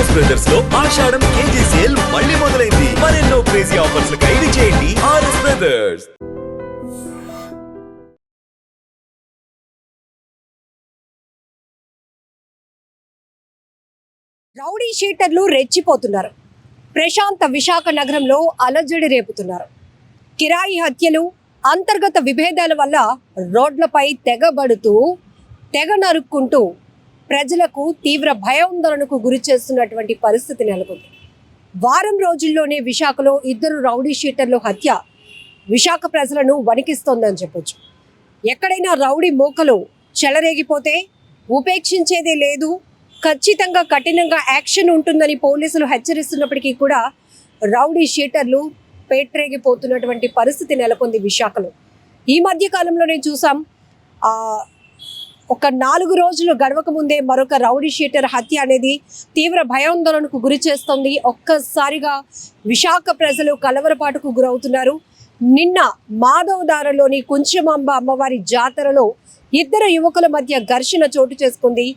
RS brothers లో ఆషాఢం KG sale మళ్ళీ మొదలైంది. మరెన్నో క్రేజీ ఆఫర్స్ ఖైదీ చేయండి ఆర్ఎస్ బ్రదర్స్. రౌడీ షీటర్లు రెచ్చిపోతున్నారు. ప్రశాంత విశాఖ నగరంలో అలజడి రేపుతున్నారు. కిరాయి హత్యలు, అంతర్గత విభేదాల వల్ల రోడ్లపై తెగబడుతూ తెగ నరుక్కుంటూ ప్రజలకు తీవ్ర భయాందోళనకు గురి చేస్తున్నటువంటి పరిస్థితి నెలకొంది. వారం రోజుల్లోనే విశాఖలో 2 రౌడీ షీటర్లు హత్య విశాఖ ప్రజలను వణికిస్తోందని చెప్పొచ్చు. ఎక్కడైనా రౌడీ మూకలు చెలరేగిపోతే ఉపేక్షించేదే లేదు, ఖచ్చితంగా కఠినంగా యాక్షన్ ఉంటుందని పోలీసులు హెచ్చరిస్తున్నప్పటికీ కూడా రౌడీ షీటర్లు పేట్రేగిపోతున్నటువంటి పరిస్థితి నెలకొంది విశాఖలో. ఈ మధ్య కాలంలోనే చూసాం, ఒక 4 రోజులు గడవక ముందే మరొక రౌడీ షీటర్ హత్య అనేది తీవ్ర భయాందోళనకు గురి చేస్తోంది. ఒక్కసారిగా విశాఖ ప్రజలు కలవరపాటుకు గురవుతున్నారు. నిన్న మాధవదారలోని కుంచమాంబ అమ్మవారి జాతరలో 2 యువకుల మధ్య ఘర్షణ చోటు చేసుకుంది.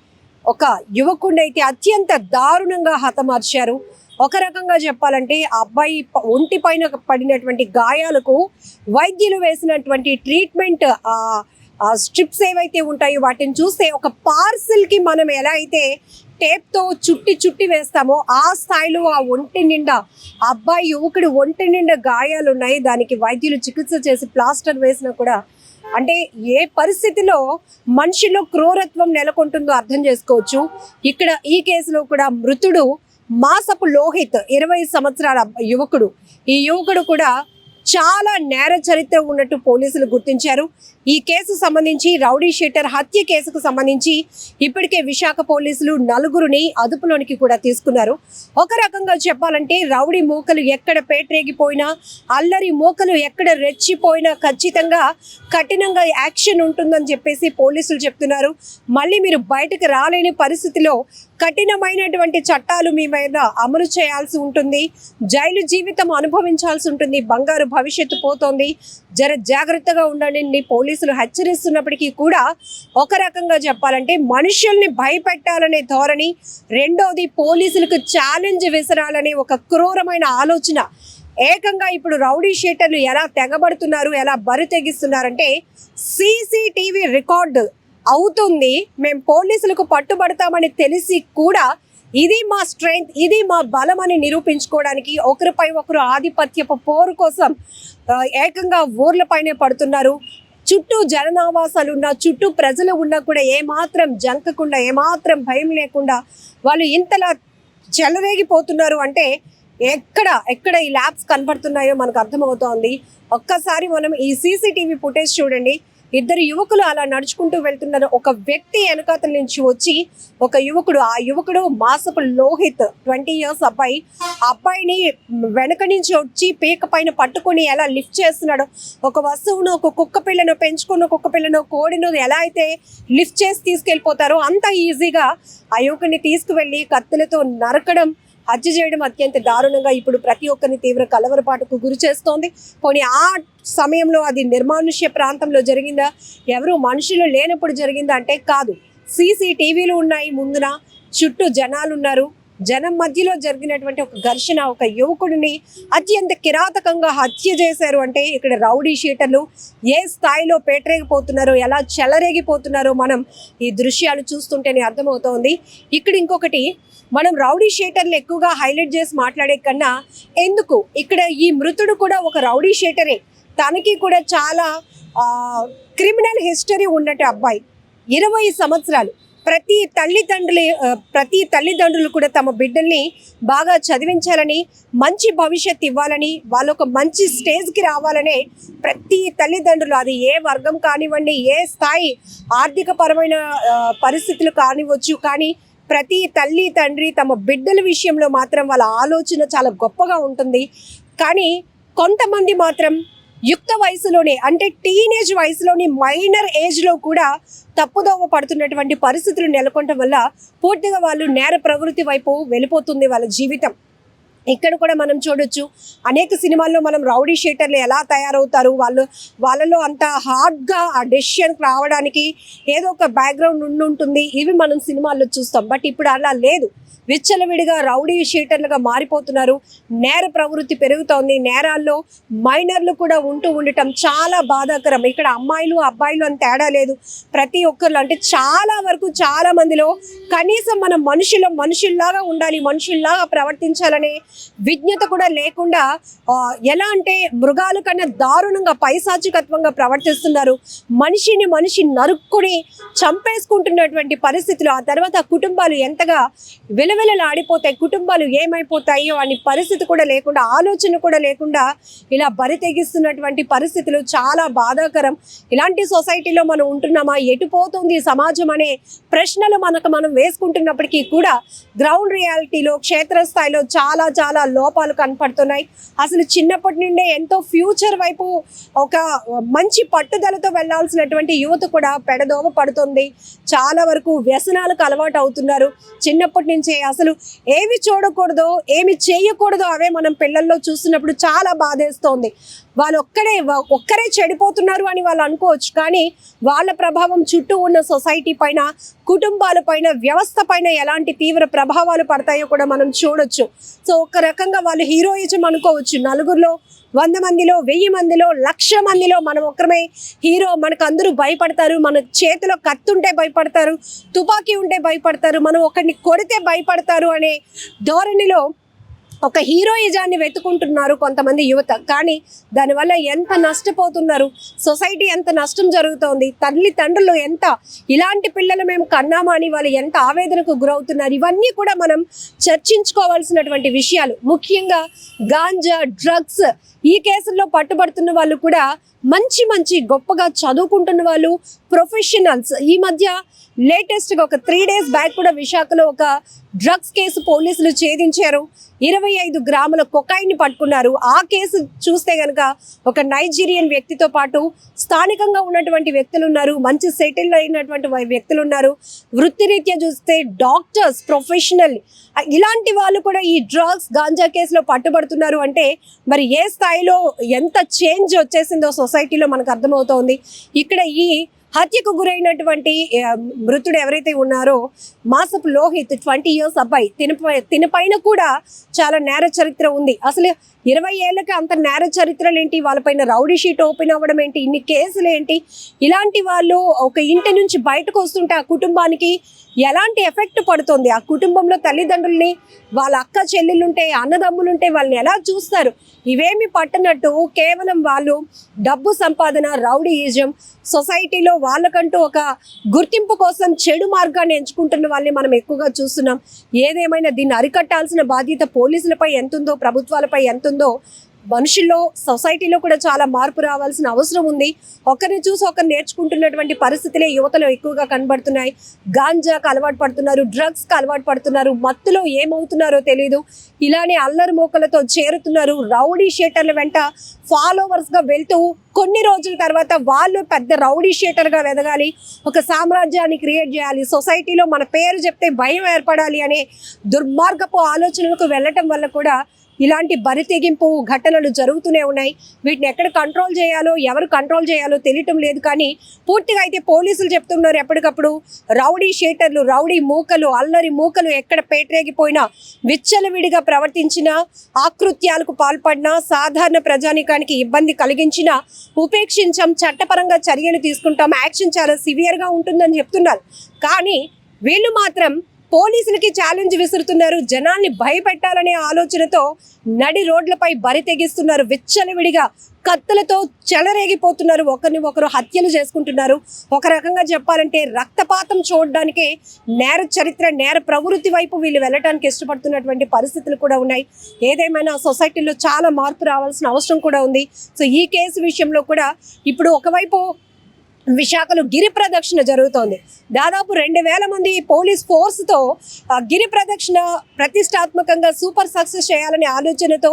ఒక యువకుడిని అయితే అత్యంత దారుణంగా హతమార్చారు. ఒక రకంగా చెప్పాలంటే ఆ అబ్బాయి ఒంటి పైన పడినటువంటి గాయాలకు వైద్యులు వేసినటువంటి ట్రీట్మెంట్ స్ట్రిప్స్ ఏవైతే ఉంటాయో వాటిని చూస్తే ఒక పార్సిల్కి మనం ఎలా అయితే టేప్తో చుట్టి వేస్తామో ఆ స్థాయిలో ఆ ఒంటి నిండా అబ్బాయి యువకుడు ఒంటి నిండా గాయాలు ఉన్నాయి. దానికి వైద్యులు చికిత్స చేసి ప్లాస్టర్ వేసినా కూడా, అంటే ఏ పరిస్థితిలో మనిషిలో క్రూరత్వం నెలకొంటుందో అర్థం చేసుకోవచ్చు. ఇక్కడ ఈ కేసులో కూడా మృతుడు మాసపు లోహిత్ 20 సంవత్సరాల యువకుడు. ఈ యువకుడు కూడా చాలా నేర చరిత్ర ఉన్నట్టు పోలీసులు గుర్తించారు. ఈ కేసు సంబంధించి రౌడీ షీటర్ హత్య కేసుకు సంబంధించి ఇప్పటికే విశాఖ పోలీసులు 4గురిని అదుపులోనికి కూడా తీసుకున్నారు. ఒక రకంగా చెప్పాలంటే రౌడీ మూకలు ఎక్కడ పేట్రేగిపోయినా, అల్లరి మూకలు ఎక్కడ రెచ్చిపోయినా ఖచ్చితంగా కఠినంగా యాక్షన్ ఉంటుందని చెప్పేసి పోలీసులు చెప్తున్నారు. మళ్ళీ మీరు బయటకు రాలేని పరిస్థితిలో కఠినమైనటువంటి చట్టాలు మీ మీద అమలు చేయాల్సి ఉంటుంది, జైలు జీవితం అనుభవించాల్సి ఉంటుంది, బంగారు భవిష్యత్తు పోతోంది, జాగ్రత్తగా ఉండండి పోలీసులు హెచ్చరిస్తున్నప్పటికీ కూడా ఒక రకంగా చెప్పాలంటే మనుషుల్ని భయపెట్టాలనే ధోరణి, రెండోది పోలీసులకు ఛాలెంజ్ విసరాలనే ఒక క్రూరమైన ఆలోచన. ఏకంగా ఇప్పుడు రౌడీ షీటర్లు ఎలా తెగబడుతున్నారు, ఎలా బరి తెగిస్తున్నారంటే సీసీటీవీ రికార్డు అవుతుంది, మేము పోలీసులకు పట్టుబడతామని తెలిసి కూడా ఇది మా స్ట్రెంగ్త్, ఇది మా బలం అని నిరూపించుకోవడానికి ఒకరిపై ఒకరు ఆధిపత్యపు పోరు కోసం ఏకంగా ఊర్లపైనే పడుతున్నారు. చుట్టూ జననావాసాలు ఉన్నా, చుట్టూ ప్రజలు ఉన్నా కూడా ఏమాత్రం జంకకుండా, ఏమాత్రం భయం లేకుండా వాళ్ళు ఇంతలా చెలరేగిపోతున్నారు అంటే ఎక్కడ ఈ ల్యాబ్స్ కనపడుతున్నాయో మనకు అర్థమవుతోంది. ఒక్కసారి మనం ఈ సీసీటీవీ ఫుటేజ్ చూడండి. 2 యువకులు అలా నడుచుకుంటూ వెళ్తున్నారు. ఒక వ్యక్తి వెనకాతల నుంచి వచ్చి ఒక యువకుడు, ఆ యువకుడు మాసపు లోహిత్ 20 ఇయర్స్ అబ్బాయిని వెనక నుంచి వచ్చి పీక పైన పట్టుకొని ఎలా లిఫ్ట్ చేస్తున్నాడు. ఒక వస్తువును, ఒక కుక్క పిల్లను, పెంచుకున్న కుక్క పిల్లను, కోడిను ఎలా అయితే లిఫ్ట్ చేసి తీసుకెళ్ళిపోతారో అంత ఈజీగా ఆ యువకుని తీసుకువెళ్ళి కత్తులతో నరకడం, హత్య చేయడం అత్యంత దారుణంగా ఇప్పుడు ప్రతి ఒక్కరిని తీవ్ర కలవరపాటుకు గురి చేస్తోంది. పోనీ ఆ సమయంలో అది నిర్మానుష్య ప్రాంతంలో జరిగిందా, ఎవరు మనుషులు లేనప్పుడు జరిగిందా అంటే కాదు. సీసీటీవీలు ఉన్నాయి ముందున, చుట్టూ జనాలు ఉన్నారు. జనం మధ్యలో జరిగినటువంటి ఒక ఘర్షణ, ఒక యువకుడిని అత్యంత కిరాతకంగా హత్య చేశారు అంటే ఇక్కడ రౌడీ షీటర్లు ఏ స్థాయిలో పేట్రేగిపోతున్నారో, ఎలా చెలరేగిపోతున్నారో మనం ఈ దృశ్యాలు చూస్తుంటేనే అర్థమవుతోంది. ఇక్కడ ఇంకొకటి, మనం రౌడీ షీటర్లు ఎక్కువగా హైలైట్ చేసి మాట్లాడే కన్నా ఎందుకు ఇక్కడ ఈ మృతుడు కూడా ఒక రౌడీ షీటరే, తనకి కూడా చాలా క్రిమినల్ హిస్టరీ ఉన్నట్టు అబ్బాయి, 20 సంవత్సరాలు. ప్రతి తల్లిదండ్రులు కూడా తమ బిడ్డల్ని బాగా చదివించాలని, మంచి భవిష్యత్తు ఇవ్వాలని, వాళ్ళు ఒక మంచి స్టేజ్కి రావాలనే ప్రతి తల్లిదండ్రులు, అది ఏ వర్గం కానివ్వండి, ఏ స్థాయి ఆర్థిక పరమైన పరిస్థితులు కానివ్వచ్చు, కానీ ప్రతి తల్లి తండ్రి తమ బిడ్డల విషయంలో మాత్రం వాళ్ళ ఆలోచన చాలా గొప్పగా ఉంటుంది. కానీ కొంతమంది మాత్రం యుక్త వయసులోనే, అంటే టీనేజ్ వయసులోని, మైనర్ ఏజ్లో కూడా తప్పుదోవ పడుతున్నటువంటి పరిస్థితులు నెలకొనడం వల్ల పూర్తిగా వాళ్ళు నేర ప్రవృత్తి వైపు వెళ్ళిపోతుంది వాళ్ళ జీవితం. ఇక్కడ కూడా మనం చూడొచ్చు, అనేక సినిమాల్లో మనం రౌడీ షీటర్లు ఎలా తయారవుతారు, వాళ్ళలో అంత హార్డ్గా ఆ డెసిషన్కి రావడానికి ఏదో ఒక బ్యాక్గ్రౌండ్ ఉంటుంది, ఇవి మనం సినిమాల్లో చూస్తాం. బట్ ఇప్పుడు అలా లేదు. విచ్చలవిడిగా రౌడీ షీటర్లుగా మారిపోతున్నారు. నేర ప్రవృత్తి పెరుగుతోంది. నేరాల్లో మైనర్లు కూడా ఉండటం చాలా బాధాకరం. ఇక్కడ అమ్మాయిలు అబ్బాయిలు అని తేడా లేదు. ప్రతి ఒక్కరు అంటే చాలా వరకు చాలా మందిలో కనీసం మనం మనుషుల్లాగా ఉండాలి, మనుషుల్లాగా ప్రవర్తించాలనే విజ్ఞత కూడా లేకుండా ఎలా అంటే మృగాల కన్నా దారుణంగా పైశాచికత్వంగా ప్రవర్తిస్తున్నారు. మనిషి నరుక్కుని చంపేసుకుంటున్నటువంటి పరిస్థితులు. ఆ తర్వాత కుటుంబాలు ఎంతగా విలవిలలాడిపోతాయి, కుటుంబాలు ఏమైపోతాయో అని పరిస్థితి కూడా లేకుండా, ఆలోచన కూడా లేకుండా ఇలా బరి తెగిస్తున్నటువంటి పరిస్థితులు చాలా బాధాకరం. ఇలాంటి సొసైటీలో మనం ఉంటున్నామా, ఎటుపోతుంది సమాజం అనే ప్రశ్నలు మనం వేసుకుంటున్నప్పటికీ కూడా గ్రౌండ్ రియాలిటీలో క్షేత్రస్థాయిలో చాలా చాలా లోపాలు కనపడుతున్నాయి. అసలు చిన్నప్పటి నుండే ఎంతో ఫ్యూచర్ వైపు ఒక మంచి పట్టుదలతో వెళ్లాల్సినటువంటి యువత కూడా పెడదోవ పడుతుంది. చాలా వరకు వ్యసనాలకు అలవాటు అవుతున్నారు. చిన్నప్పటి నుంచే అసలు ఏమి చూడకూడదో ఏమి చేయకూడదో అవే మనం పిల్లల్లో చూస్తున్నప్పుడు చాలా బాధేస్తోంది. వాళ్ళు ఒక్కరే చెడిపోతున్నారు అని వాళ్ళు అనుకోవచ్చు, కానీ వాళ్ళ ప్రభావం చుట్టూ ఉన్న సొసైటీ పైన, కుటుంబాల పైన, వ్యవస్థ పైన ఎలాంటి తీవ్ర ప్రభావాలు పడతాయో కూడా మనం చూడొచ్చు. సో ఒక రకంగా వాళ్ళు హీరోయిజం అనుకోవచ్చు. నలుగురిలో 100 మందిలో 1000 మందిలో 1,00,000 మందిలో మనం ఒక్కరమే హీరో. మనకు అందరూ భయపడతారు. మన చేతిలో కత్తి ఉంటే భయపడతారు, తుపాకీ ఉంటే భయపడతారు, మనం ఒకరిని కొడితే భయపడతారు అనే ధోరణిలో ఒక హీరోయిజాన్ని వెతుకుంటున్నారు కొంతమంది యువత. కానీ దానివల్ల ఎంత నష్టపోతున్నారు, సొసైటీ ఎంత నష్టం జరుగుతోంది, తల్లిదండ్రులు ఎంత ఇలాంటి పిల్లలు మేము కన్నామా అని వాళ్ళు ఎంత ఆవేదనకు గురవుతున్నారు. ఇవన్నీ కూడా మనం చర్చించుకోవాల్సినటువంటి విషయాలు. ముఖ్యంగా గాంజా, డ్రగ్స్ ఈ కేసుల్లో పట్టుబడుతున్న వాళ్ళు కూడా మంచి గొప్పగా చదువుకుంటున్న వాళ్ళు, ప్రొఫెషనల్స్. ఈ మధ్య లేటెస్ట్గా ఒక 3 days బ్యాక్ కూడా విశాఖలో ఒక డ్రగ్స్ కేసు పోలీసులు ఛేదించారు. 25 గ్రాముల కొకైన్ని పట్టుకున్నారు. ఆ కేసు చూస్తే కనుక ఒక నైజీరియన్ వ్యక్తితో పాటు స్థానికంగా ఉన్నటువంటి వ్యక్తులు ఉన్నారు, మంచి సెటిల్ అయినటువంటి వ్యక్తులు ఉన్నారు. వృత్తిరీత్యా చూస్తే డాక్టర్స్, ప్రొఫెషనల్, ఇలాంటి వాళ్ళు కూడా ఈ డ్రగ్స్, గాంజా కేసులో పట్టుబడుతున్నారు అంటే మరి ఏ స్థాయిలో ఎంత చేంజ్ వచ్చేసిందో సొసైటీలో మనకు అర్థమవుతోంది. ఇక్కడ ఈ హత్యకు గురైనటువంటి మృతుడు ఎవరైతే ఉన్నారో మాసపు లోహిత్ 20 years అబ్బాయి, తిన పైన కూడా చాలా నేర చరిత్ర ఉంది. అసలు 20 ఏళ్ళకి అంత నేర చరిత్రలు ఏంటి, వాళ్ళపైన రౌడీ షీట్ ఓపెన్ అవ్వడం ఏంటి, ఇన్ని కేసులు ఏంటి? ఇలాంటి వాళ్ళు ఒక ఇంటి నుంచి బయటకు వస్తుంటే ఆ కుటుంబానికి ఎలాంటి ఎఫెక్ట్ పడుతుంది? ఆ కుటుంబంలో తల్లిదండ్రుల్ని, వాళ్ళ అక్క చెల్లెళ్ళుంటే, అన్నదమ్ములుంటే వాళ్ళని ఎలా చూస్తారు? ఇవేమి పట్టనట్టు కేవలం వాళ్ళు డబ్బు సంపాదన, రౌడీయిజం, సొసైటీలో వాళ్ళకంటూ ఒక గుర్తింపు కోసం చెడు మార్గాన్ని ఎంచుకుంటున్న వాళ్ళని మనం ఎక్కువగా చూస్తున్నాం. ఏదేమైనా దీన్ని అరికట్టాల్సిన బాధ్యత పోలీసులపై ఎంతుందో, ప్రభుత్వాలపై ఎంతుందో, మనుషుల్లో, సొసైటీలో కూడా చాలా మార్పు రావాల్సిన అవసరం ఉంది. ఒకరిని చూసి ఒకరు నేర్చుకుంటున్నటువంటి పరిస్థితులే యువతలో ఎక్కువగా కనబడుతున్నాయి. గాంజాకు అలవాటు పడుతున్నారు, డ్రగ్స్కి అలవాటు పడుతున్నారు, మత్తులో ఏమవుతున్నారో తెలియదు. ఇలానే అల్లరి మోకలతో చేరుతున్నారు. రౌడీ షీటర్ల వెంట ఫాలోవర్స్గా వెళ్తూ కొన్ని రోజుల తర్వాత వాళ్ళు పెద్ద రౌడీ షీటర్గా ఎదగాలి, ఒక సామ్రాజ్యాన్ని క్రియేట్ చేయాలి, సొసైటీలో మన పేరు చెప్తే భయం ఏర్పడాలి అనే దుర్మార్గపు ఆలోచనలకు వెళ్ళటం వల్ల కూడా ఇలాంటి బరితెగింపు ఘటనలు జరుగుతూనే ఉన్నాయి. వీటిని ఎక్కడ కంట్రోల్ చేయాలో, ఎవరు కంట్రోల్ చేయాలో తెలియటం లేదు. కానీ పూర్తిగా అయితే పోలీసులు చెప్తున్నారు ఎప్పటికప్పుడు రౌడీ షీటర్లు, రౌడీ మూకలు, అల్లరి మూకలు ఎక్కడ పేటరేగిపోయినా, విచ్చలవిడిగా ప్రవర్తించినా, ఆకృత్యాలకు పాల్పడినా, సాధారణ ప్రజానికానికి ఇబ్బంది కలిగించినా ఉపేక్షించాం, చట్టపరంగా చర్యలు తీసుకుంటాం, యాక్షన్ చాలా సివియర్గా ఉంటుందని చెప్తున్నారు. కానీ వీళ్ళు మాత్రం పోలీసులకి ఛాలెంజ్ విసురుతున్నారు. జనాల్ని భయపెట్టాలనే ఆలోచనతో నడి రోడ్లపై బరి తెగిస్తున్నారు. విచ్చలవిడిగా కత్తులతో చెలరేగిపోతున్నారు. ఒకరిని ఒకరు హత్యలు చేసుకుంటున్నారు. ఒక రకంగా చెప్పాలంటే రక్తపాతం చూడడానికే నేర చరిత్ర, నేర ప్రవృత్తి వైపు వీళ్ళు వెళ్ళడానికి ఇష్టపడుతున్నటువంటి పరిస్థితులు కూడా ఉన్నాయి. ఏదేమైనా సొసైటీలో చాలా మార్పు రావాల్సిన అవసరం కూడా ఉంది. సో ఈ కేసు విషయంలో కూడా ఇప్పుడు ఒకవైపు విశాఖలో గిరి ప్రదక్షిణ జరుగుతోంది. దాదాపు 2,000 మంది పోలీస్ ఫోర్స్తో గిరి ప్రదక్షిణ ప్రతిష్టాత్మకంగా సూపర్ సక్సెస్ చేయాలనే ఆలోచనతో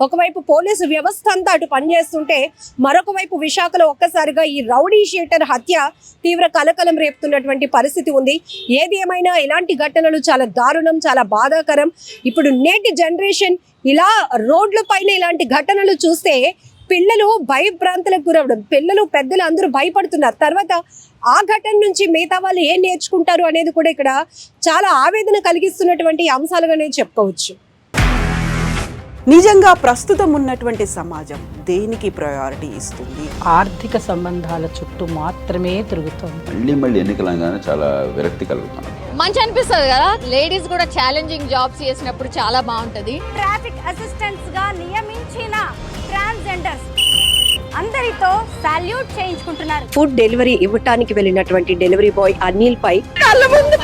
ఒకవైపు పోలీసు వ్యవస్థ అంతా అటు పనిచేస్తుంటే, మరొక వైపు విశాఖలో ఒక్కసారిగా ఈ రౌడీ షీటర్ హత్య తీవ్ర కలకలం రేపుతున్నటువంటి పరిస్థితి ఉంది. ఏది ఏమైనా ఇలాంటి ఘటనలు చాలా దారుణం, చాలా బాధాకరం. ఇప్పుడు నేటి జనరేషన్ ఇలా రోడ్ల పైన ఇలాంటి ఘటనలు చూస్తే పిల్లలు భయభ్రాంతులకు గురవడం, పిల్లలు పెద్దలు అందరూ భయపడుతున్నారు. తర్వాత ఆ ఘటన నుంచి మిగతా వాళ్ళు ఏం నేర్చుకుంటారు అనేది కూడా ఇక్కడ చాలా ఆవేదన కలిగిస్తున్నటువంటి అంశాలుగానే చెప్పుకోవచ్చు. నిజంగా ప్రస్తుతం ఉన్నటువంటి సమాజం దేనికి ప్రయారిటీ ఇస్తుంది? ఆర్థిక సంబంధాల చుట్టూ మాత్రమే తిరుగుతోంది. మళ్ళీ ఎన్నికలంగానే చాలా విరక్తి కలుగుతాను. మంచి అనిపిస్తుంది కదా, లేడీస్ కూడా ఛాలెంజింగ్ జాబ్స్ చేసినప్పుడు చాలా బాగుంటది. ట్రాఫిక్ అసిస్టెంట్స్ గా నియమించిన ట్రాన్స్జెండర్స్ అందరితో సాల్యూట్ చేయించుకుంటున్నారు. ఫుడ్ డెలివరీ ఇవ్వటానికి వెళ్ళినటువంటి డెలివరీ బాయ్ అనిల్ పై కళ్ళ ముందు